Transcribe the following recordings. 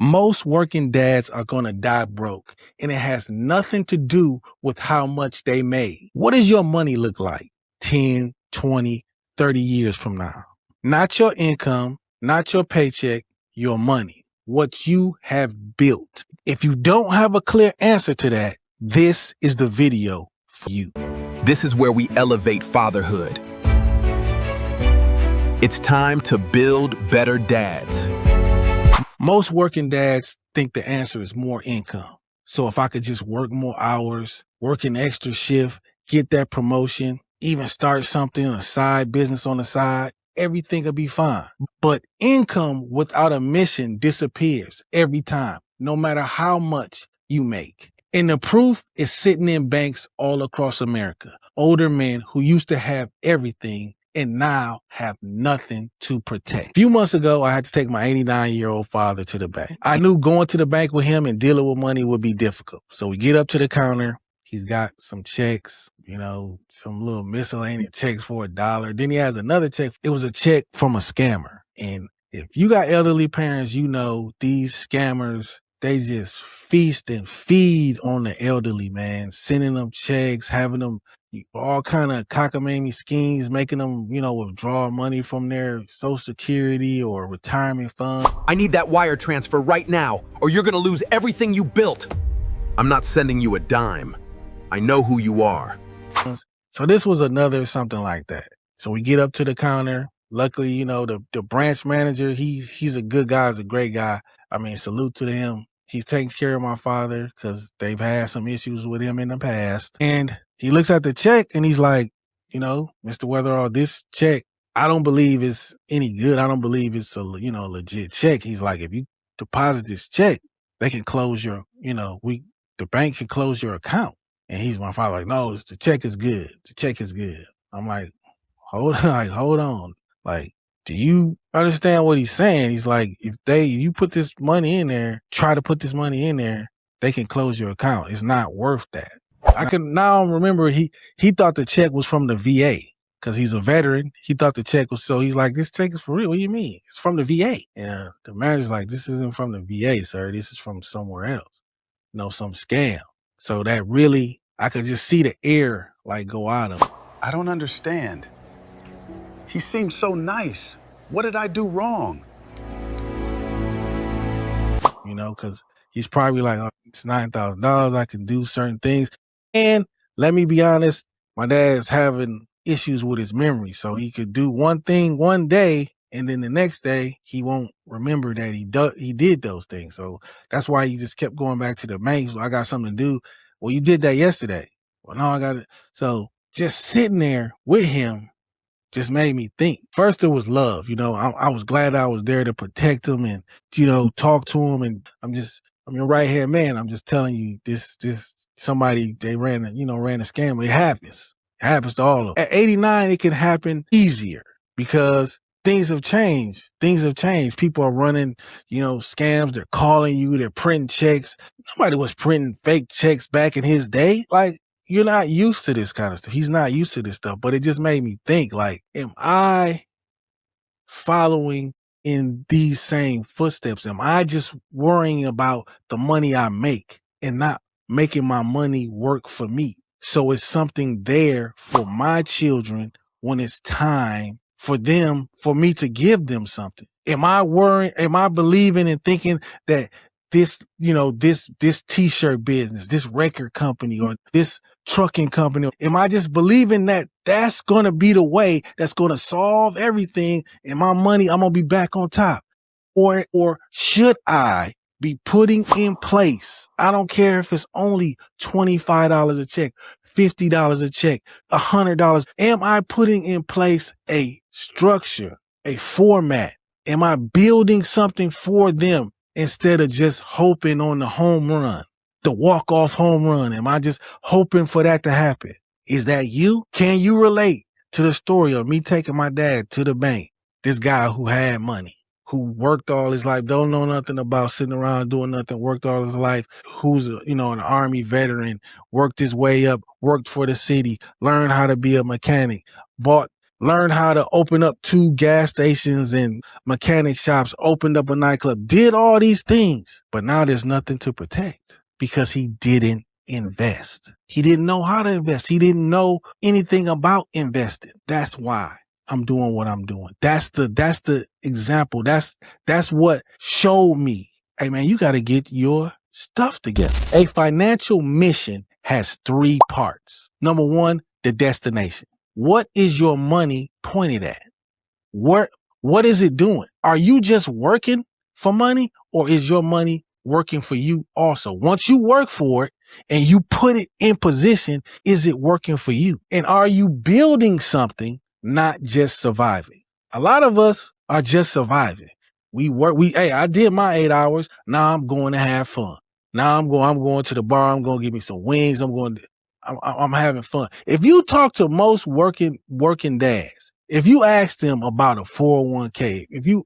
Most working dads are going to die broke, and it has nothing to do with how much they made. What does your money look like 10, 20, 30 years from now? Not your income, not your paycheck, your money, what you have built. If you don't have a clear answer to that, this is the video for you. This is where we elevate fatherhood. It's time to build better dads. Most working dads think the answer is more income. So if I could just work more hours, work an extra shift, get that promotion, even start something, a side business on the side, everything will be fine. But income without a mission disappears every time, no matter how much you make. And the proof is sitting in banks all across America. Older men who used to have everything and now have nothing to protect. A few months ago, I had to take my 89-year-old father to the bank. I knew going to the bank with him and dealing with money would be difficult. So we get up to the counter. He's got some checks, some little miscellaneous checks for $1. Then he has another check. It was a check from a scammer. And if you got elderly parents, you know these scammers, they just feast and feed on the elderly, man, sending them checks, having them all kind of cockamamie schemes, making them, withdraw money from their Social Security or retirement fund. I need that wire transfer right now, or you're going to lose everything you built. I'm not sending you a dime. I know who you are. So this was another something like that. So we get up to the counter. Luckily, the branch manager, he's a good guy, he's a great guy. I mean, salute to him. He's taking care of my father because they've had some issues with him in the past. And he looks at the check and he's like, Mr. Weatherall, this check, I don't believe it's any good. I don't believe it's a, legit check. He's like, if you deposit this check, they can close your, the bank can close your account. And he's my father like, no, the check is good. The check is good. I'm like, hold on. Like, do you understand what he's saying? He's like, if you put this money in there, try to put this money in there, they can close your account. It's not worth that. I can now remember he thought the check was from the VA because he's a veteran. He thought the check was, so he's like, this check is for real. What do you mean? It's from the VA. And the manager's like, this isn't from the VA, sir. This is from somewhere else. Some scam. So that really, I could just see the air like go out of him. I don't understand. He seemed so nice. What did I do wrong? Because he's probably like, oh, it's $9,000. I can do certain things. And let me be honest, my dad's having issues with his memory. So he could do one thing one day, and then the next day he won't remember that he did those things. So that's why he just kept going back to the bank. So I got something to do. Well, you did that yesterday. Well, no, I got it. So just sitting there with him just made me think. First, it was love. I was glad I was there to protect him and, talk to him. And I'm your right hand man. I'm just telling you this somebody, they ran a scam. It happens. It happens to all of them. At 89, it can happen easier because things have changed. People are running, scams. They're calling you. They're printing checks. Nobody was printing fake checks back in his day. Like, you're not used to this kind of stuff. He's not used to this stuff, but it just made me think, like, am I following in these same footsteps? Am I just worrying about the money I make and not making my money work for me? So it's something there for my children when it's time for me to give them something. Am I worrying? Am I believing and thinking that this t-shirt business, this record company, or this trucking company, am I just believing that that's going to be the way that's going to solve everything and my money, I'm going to be back on top? Or should I be putting in place, I don't care if it's only $25 a check, $50 a check, $100. Am I putting in place a structure, a format? Am I building something for them instead of just hoping on the home run, the walk-off home run? Am I just hoping for that to happen? Is that you? Can you relate to the story of me taking my dad to the bank? This guy who had money, who worked all his life, don't know nothing about sitting around doing nothing, worked all his life, who's an Army veteran, worked his way up, worked for the city, learned how to be a mechanic, bought learned how to open up 2 gas stations and mechanic shops, opened up a nightclub, did all these things. But now there's nothing to protect because he didn't invest. He didn't know how to invest. He didn't know anything about investing. That's why I'm doing what I'm doing. That's the example. That's what showed me, hey man, you got to get your stuff together. A financial mission has 3 parts. Number 1, the destination. What is your money pointed at? What is it doing? Are you just working for money, or is your money working for you also? Once you work for it and you put it in position, is it working for you? And are you building something, not just surviving? A lot of us are just surviving. Hey, I did my 8 hours. Now I'm going to have fun. Now I'm going to the bar. I'm going to get me some wings. I'm having fun. If you talk to most working dads, if you ask them about a 401k, if you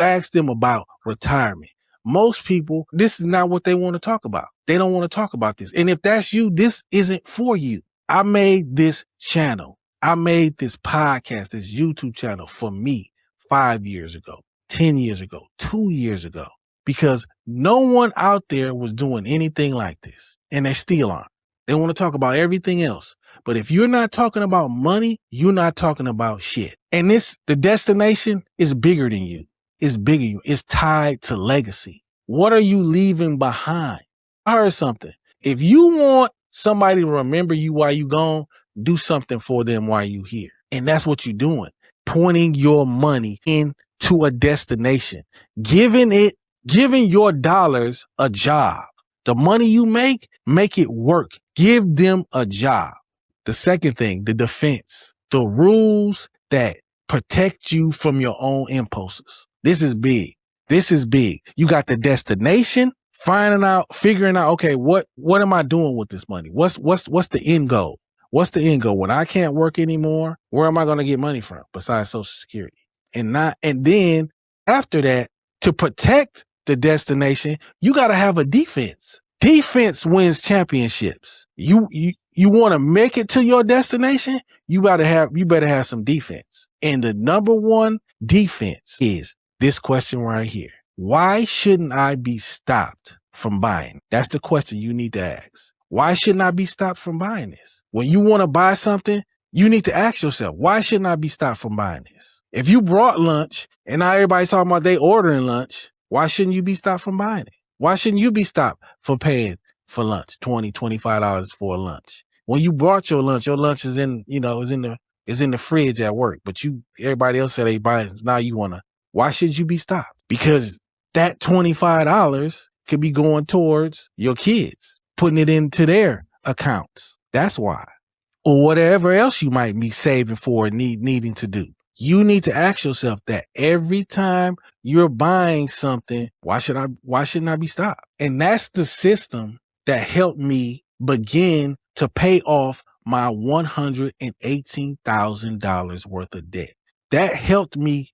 ask them about retirement, most people, this is not what they want to talk about. They don't want to talk about this. And if that's you, this isn't for you. I made this channel. I made this podcast, this YouTube channel for me 5 years ago, 10 years ago, 2 years ago, because no one out there was doing anything like this, and they still aren't. They want to talk about everything else. But if you're not talking about money, you're not talking about shit. And the destination is bigger than you. It's bigger than you. It's tied to legacy. What are you leaving behind? I heard something. If you want somebody to remember you while you gone, do something for them while you here. And that's what you're doing. Pointing your money into a destination. Giving your dollars a job. The money you make it work. Give them a job. The second thing, the defense, the rules that protect you from your own impulses. This is big. You got the destination, figuring out, okay, what am I doing with this money? What's the end goal? What's the end goal? When I can't work anymore, where am I going to get money from besides Social Security? And then after that, to protect the destination, you got to have a defense. Defense wins championships. You want to make it to your destination, you better have some defense. And the number 1 defense is this question right here. Why shouldn't I be stopped from buying? That's the question you need to ask. Why shouldn't I be stopped from buying this? When you want to buy something, you need to ask yourself, why shouldn't I be stopped from buying this? If you brought lunch and now everybody's talking about they ordering lunch, why shouldn't you be stopped from buying it? Why shouldn't you be stopped for paying for lunch, $20, $25 for a lunch? When you brought your lunch is in the fridge at work, but everybody else said they buy it. Now why should you be stopped? Because that $25 could be going towards your kids, putting it into their accounts. That's why. Or whatever else you might be saving for and needing to do. You need to ask yourself that every time you're buying something, why shouldn't I be stopped? And that's the system that helped me begin to pay off my $118,000 worth of debt. That helped me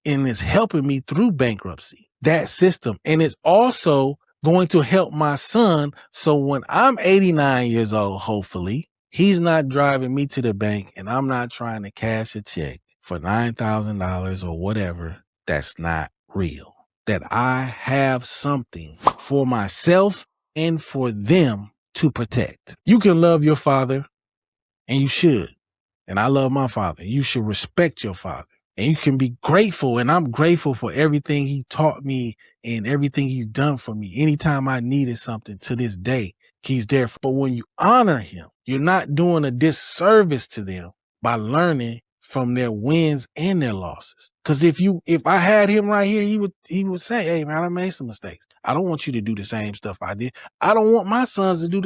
and is helping me through bankruptcy. That system. And it's also going to help my son. So when I'm 89 years old, hopefully, he's not driving me to the bank and I'm not trying to cash a check for $9,000 or whatever. That's not real. That I have something for myself and for them to protect. You can love your father, and you should. And I love my father. You should respect your father. And you can be grateful, and I'm grateful for everything he taught me and everything he's done for me. Anytime I needed something to this day, he's there. But when you honor him, you're not doing a disservice to them by learning from their wins and their losses. Because if I had him right here, he would say, hey man, I made some mistakes. I don't want you to do the same stuff I did. I don't want my sons to do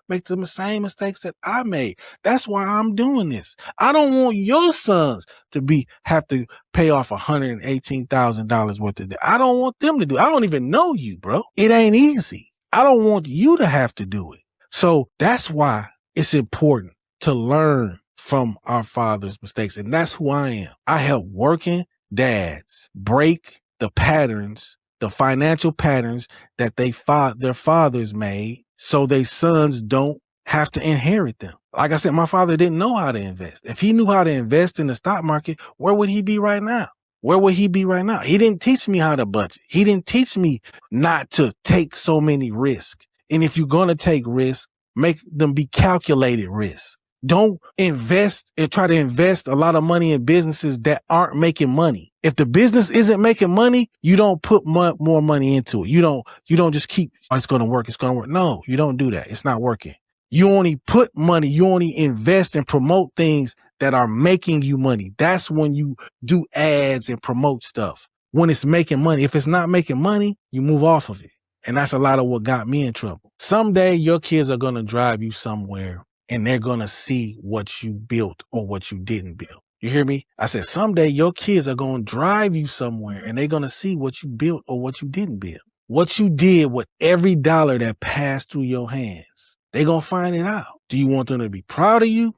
make the same mistakes that I made. That's why I'm doing this. I don't want your sons to have to pay off $118,000 worth of debt. I don't want them to do it. I don't even know you, bro. It ain't easy. I don't want you to have to do it. So that's why it's important to learn from our father's mistakes. And that's who I am. I help working dads break the patterns, the financial patterns that their fathers made, so their sons don't have to inherit them. Like I said, my father didn't know how to invest. If he knew how to invest in the stock market, where would he be right now? Where would he be right now? He didn't teach me how to budget. He didn't teach me not to take so many risks. And if you're going to take risks, make them be calculated risks. Don't invest and try to invest a lot of money in businesses that aren't making money. If the business isn't making money, you don't put more money into it. You don't just keep, oh, it's going to work. It's going to work. No, you don't do that. It's not working. You only put money, you only invest and promote things that are making you money. That's when you do ads and promote stuff. When it's making money. If it's not making money, you move off of it. And that's a lot of what got me in trouble. Someday your kids are going to drive you somewhere and they're going to see what you built or what you didn't build. You hear me? I said, someday your kids are going to drive you somewhere and they're going to see what you built or what you didn't build. What you did with every dollar that passed through your hands. They're going to find it out. Do you want them to be proud of you?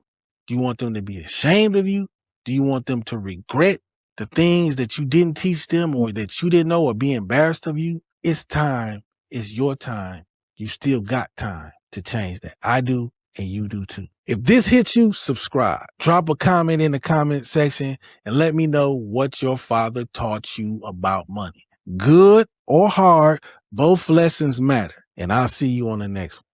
Do you want them to be ashamed of you? Do you want them to regret the things that you didn't teach them or that you didn't know or be embarrassed of you? It's time. It's your time. You still got time to change that. I do, and you do too. If this hits you, subscribe. Drop a comment in the comment section and let me know what your father taught you about money. Good or hard, both lessons matter. And I'll see you on the next one.